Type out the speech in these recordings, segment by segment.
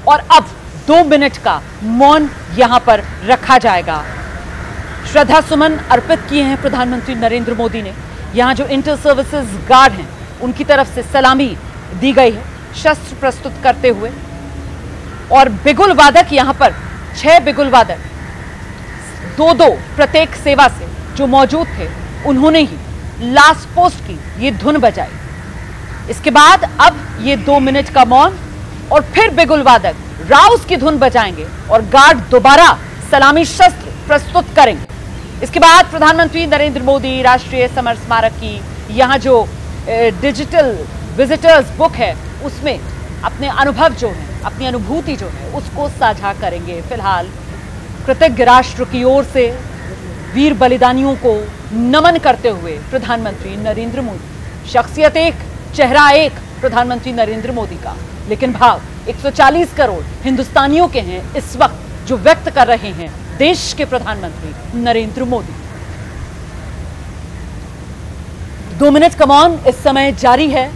और अब 2 मिनट का मौन यहां पर रखा जाएगा। श्रद्धा सुमन अर्पित किए हैं प्रधानमंत्री नरेंद्र मोदी ने। यहां जो इंटर सर्विसेज गार्ड हैं उनकी तरफ से सलामी दी गई है शस्त्र प्रस्तुत करते हुए। और बिगुल वादक यहां पर 6 बिगुल वादक 2-2 प्रत्येक सेवा से जो मौजूद थे उन्होंने ही लास्ट पोस्ट की ये धुन बजाई। इसके बाद अब ये 2 मिनट का मौन और फिर बिगुल वादक राउस की धुन बजाएंगे और गार्ड दोबारा सलामी शस्त्र प्रस्तुत करेंगे। इसके बाद प्रधानमंत्री नरेंद्र मोदी राष्ट्रीय समर स्मारक की यहां जो डिजिटल विजिटर्स बुक है उसमें अपने अनुभव जो है, अपनी अनुभूति जो है उसको साझा करेंगे। फिलहाल कृतज्ञ राष्ट्र की ओर से वीर बलिदानियों को नमन करते हुए प्रधानमंत्री नरेंद्र मोदी। शख्सियत एक, चेहरा एक प्रधानमंत्री नरेंद्र मोदी का, लेकिन भाव 140 करोड़ हिंदुस्तानियों के हैं इस वक्त जो व्यक्त कर रहे हैं देश के प्रधानमंत्री नरेंद्र मोदी। 2 मिनट का मौन इस समय जारी है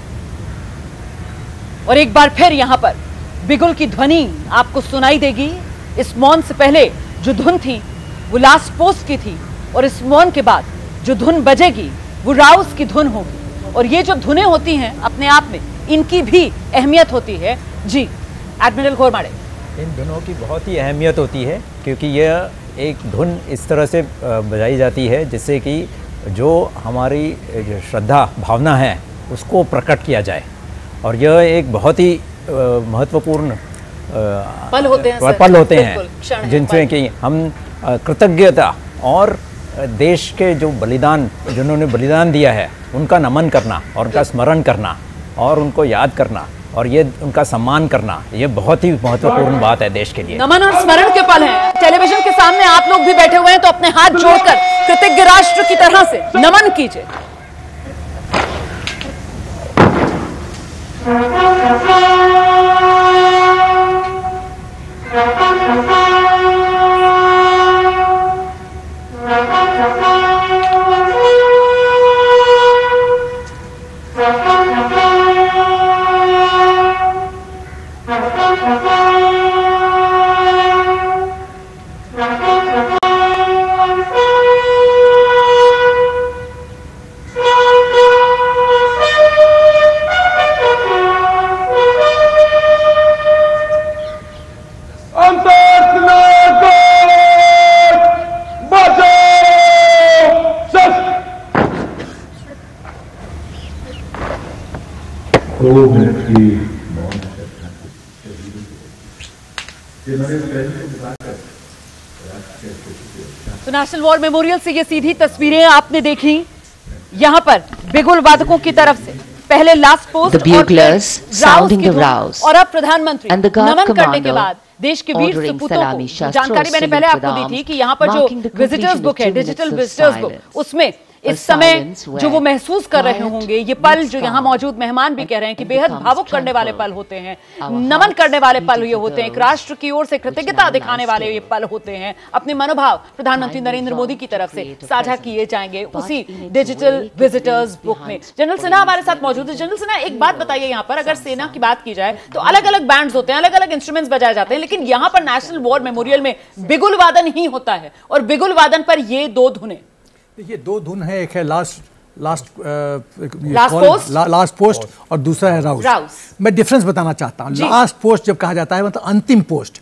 और एक बार फिर यहां पर बिगुल की ध्वनि आपको सुनाई देगी। इस मौन से पहले जो धुन थी वो लास्ट पोस्ट की थी और इस मौन के बाद जो धुन बजेगी वो राउस की धुन होगी। और ये जो धुनें होती हैं अपने आप में इनकी भी अहमियत होती है। जी एडमिरल घोरमाड़े, इन धुनों की बहुत ही अहमियत होती है क्योंकि यह एक धुन इस तरह से बजाई जाती है जिससे कि जो हमारी जो श्रद्धा भावना है उसको प्रकट किया जाए। और यह एक बहुत ही महत्वपूर्ण पल होते हैं जिनसे कि हम कृतज्ञता और देश के जो बलिदान जिन्होंने बलिदान दिया है उनका नमन करना और उनका स्मरण करना और उनको याद करना और ये उनका सम्मान करना, ये बहुत ही महत्वपूर्ण बात है देश के लिए। नमन और स्मरण के पल हैं। टेलीविजन के सामने आप लोग भी बैठे हुए हैं तो अपने हाथ जोड़कर कृतज्ञ राष्ट्र की तरह से नमन कीजिए। तो नेशनल वॉर मेमोरियल से ये सीधी तस्वीरें आपने देखी। यहाँ पर बिगुल वादकों की तरफ से पहले लास्ट पोस्ट और अब प्रधानमंत्री नमन करने के बाद देश के वीर सपूतों को जानकारी मैंने पहले आपको दी थी कि यहाँ पर जो विजिटर्स बुक है, डिजिटल विजिटर्स बुक, उसमें इस समय जो वो महसूस कर रहे होंगे ये पल, जो यहाँ मौजूद मेहमान भी कह रहे हैं कि बेहद भावुक करने वाले पल होते हैं, नमन करने वाले पल ये होते हैं, एक राष्ट्र की ओर से कृतज्ञता दिखाने वाले ये पल होते हैं। अपने मनोभाव प्रधानमंत्री नरेंद्र मोदी की तरफ से साझा किए जाएंगे उसी डिजिटल विजिटर्स बुक में। जनरल सिन्हा हमारे साथ मौजूद है। जनरल सिन्हा, एक बात बताइए, यहाँ पर अगर सेना की बात की जाए तो अलग अलग बैंड्स होते हैं, अलग अलग इंस्ट्रूमेंट्स बजाए जाते हैं, लेकिन यहाँ पर नेशनल वॉर मेमोरियल में बिगुल वादन ही होता है और बिगुल वादन पर ये 2 धुनें। देखिए 2 धुन है, एक है लास्ट पोस्ट और दूसरा है राउस। मैं डिफरेंस बताना चाहता हूँ। लास्ट पोस्ट जब कहा जाता है मतलब अंतिम पोस्ट,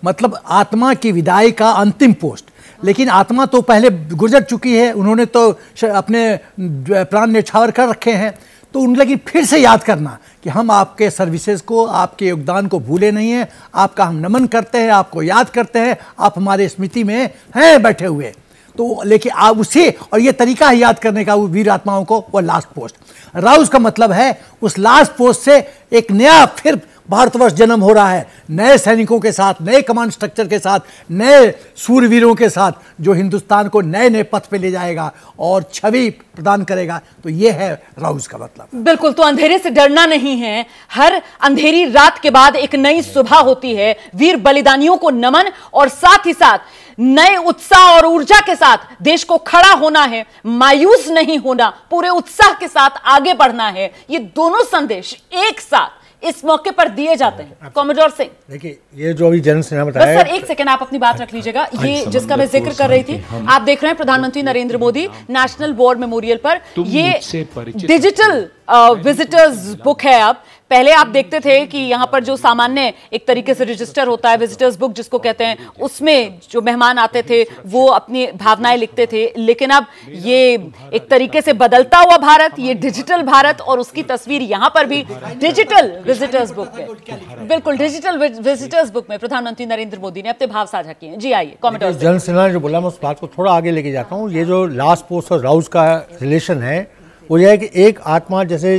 मतलब आत्मा की विदाई का अंतिम पोस्ट। लेकिन आत्मा तो पहले गुजर चुकी है, उन्होंने तो अपने प्राण न्यौछावर कर रखे हैं, तो उन लगी फिर से याद करना कि हम आपके सर्विसेज को, आपके योगदान को भूले नहीं हैं, आपका हम नमन करते हैं, आपको याद करते हैं, आप हमारे स्मृति में हैं बैठे हुए। तो लेकिन आप उसे, और ये तरीका है याद करने का वो वीर आत्माओं को, वो लास्ट पोस्ट। राउस का मतलब है उस लास्ट पोस्ट से एक नया फिर भारतवर्ष जन्म हो रहा है, नए सैनिकों के साथ, नए कमांड स्ट्रक्चर के साथ, नए सूरवीरों के साथ, जो हिंदुस्तान को नए नए पथ पे ले जाएगा और छवि प्रदान करेगा। तो ये है राउस का मतलब। बिल्कुल, तो अंधेरे से डरना नहीं है। हर अंधेरी रात के बाद एक नई सुबह होती है। वीर बलिदानियों को नमन और साथ ही साथ नए उत्साह और ऊर्जा के साथ देश को खड़ा होना है, मायूस नहीं होना, पूरे उत्साह के साथ आगे बढ़ना है। ये दोनों संदेश एक साथ इस मौके पर दिए जाते हैं। कॉमोडोर सिंह, देखिए ये जो अभी जन सेना बताया, सर एक सेकंड आप अपनी बात रख लीजिएगा। ये जिसका मैं जिक्र कर रही थी, आप देख रहे हैं प्रधानमंत्री Narendra Modi national war memorial पर, ये डिजिटल विजिटर्स बुक है। अब पहले आप देखते थे कि यहाँ पर जो सामान्य एक तरीके से रजिस्टर होता है, विजिटर्स बुक जिसको कहते हैं, उसमें जो मेहमान आते थे वो अपनी भावनाएं लिखते थे, लेकिन अब ये एक तरीके से बदलता हुआ भारत, ये डिजिटल भारत, और उसकी तस्वीर यहाँ पर भी डिजिटल विजिटर्स बुक में, बिल्कुल डिजिटल विजिटर्स बुक में प्रधानमंत्री नरेंद्र मोदी ने अपने भाव साझा किए हैं। जी आइए कॉमेंट। जन सेना ने जो बोला मैं उस बात को थोड़ा आगे लेके जाता हूँ। ये जो लास्ट पोस्ट और राउज का रिलेशन है वो यह है कि एक आत्मा जैसे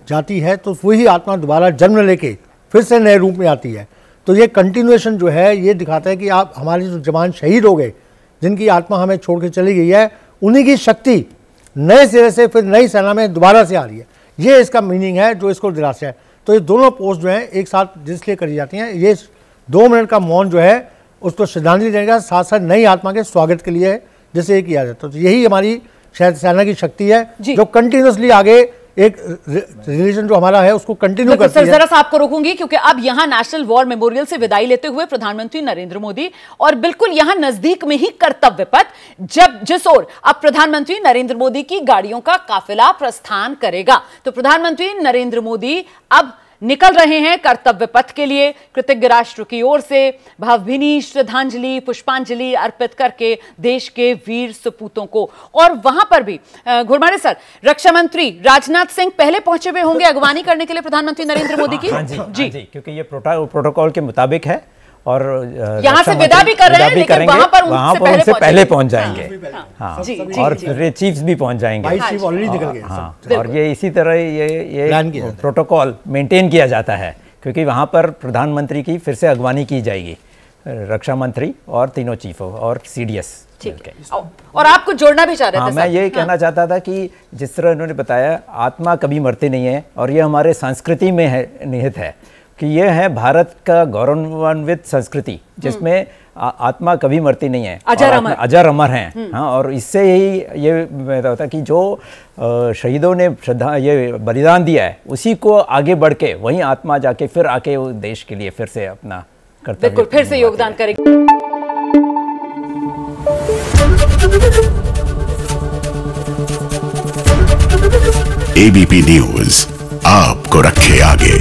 जाती है तो वही आत्मा दोबारा जन्म लेके फिर से नए रूप में आती है। तो ये कंटिन्यूएशन जो है ये दिखाता है कि आप हमारे जो जवान शहीद हो गए, जिनकी आत्मा हमें छोड़ के चली गई है, उन्हीं की शक्ति नए सिरे से फिर नई सेना में दोबारा से आ रही है। ये इसका मीनिंग है जो इसको दिलासा है। तो ये दोनों पोस्ट जो है एक साथ जिसलिए करी जाती हैं, ये 2 मिनट का मौन जो है उसको श्रद्धांजलि देने का साथ साथ नई आत्मा के स्वागत के लिए जिसे किया जाता है। तो यही हमारी शायद सेना की शक्ति है जो कंटिन्यूसली आगे एक रिलीजन जो हमारा है उसको कंटिन्यू करती है। जरा सा आपको रोकूंगी क्योंकि अब यहां नेशनल वॉर मेमोरियल से विदाई लेते हुए प्रधानमंत्री नरेंद्र मोदी, और बिल्कुल यहां नजदीक में ही कर्तव्य पथ, जब जिस ओर अब प्रधानमंत्री नरेंद्र मोदी की गाड़ियों का काफिला प्रस्थान करेगा, तो प्रधानमंत्री नरेंद्र मोदी अब निकल रहे हैं कर्तव्य पथ के लिए। कृतज्ञ राष्ट्र की ओर से भावभीनी श्रद्धांजलि पुष्पांजलि अर्पित करके देश के वीर सपूतों को। और वहां पर भी घुरमारे सर, रक्षा मंत्री राजनाथ सिंह पहले पहुंचे हुए होंगे अगवानी करने के लिए प्रधानमंत्री नरेंद्र मोदी की। जी, क्योंकि ये प्रोटोकॉल के मुताबिक है और यहाँ से विदा भी कर रहे हैं, लेकिन वहां पर उनसे पहले पहुंच जाएंगे। हाँ, और फिर चीफ्स भी पहुंच जाएंगे। हाँ, और ये इसी तरह ये प्रोटोकॉल मेंटेन किया जाता है, क्योंकि वहां पर प्रधानमंत्री की फिर से अगवानी की जाएगी, रक्षा मंत्री और तीनों चीफों और सीडीएस। और आप कुछ जोड़ना भी चाह रहे थे? मैं यही कहना चाहता था कि जिस तरह उन्होंने बताया, आत्मा कभी मरती नहीं है और ये हमारे संस्कृति में है, निहित है कि ये है भारत का गौरवान्वित संस्कृति जिसमें आत्मा कभी मरती नहीं है, अजर अमर हैं। हाँ, और इससे ही ये बताता कि जो शहीदों ने ये बलिदान दिया है उसी को आगे बढ़ के वहीं आत्मा जाके फिर आके वो देश के लिए फिर से अपना कर्तव्य बिल्कुल फिर से योगदान करेगी। एबीपी न्यूज आपको रखे आगे।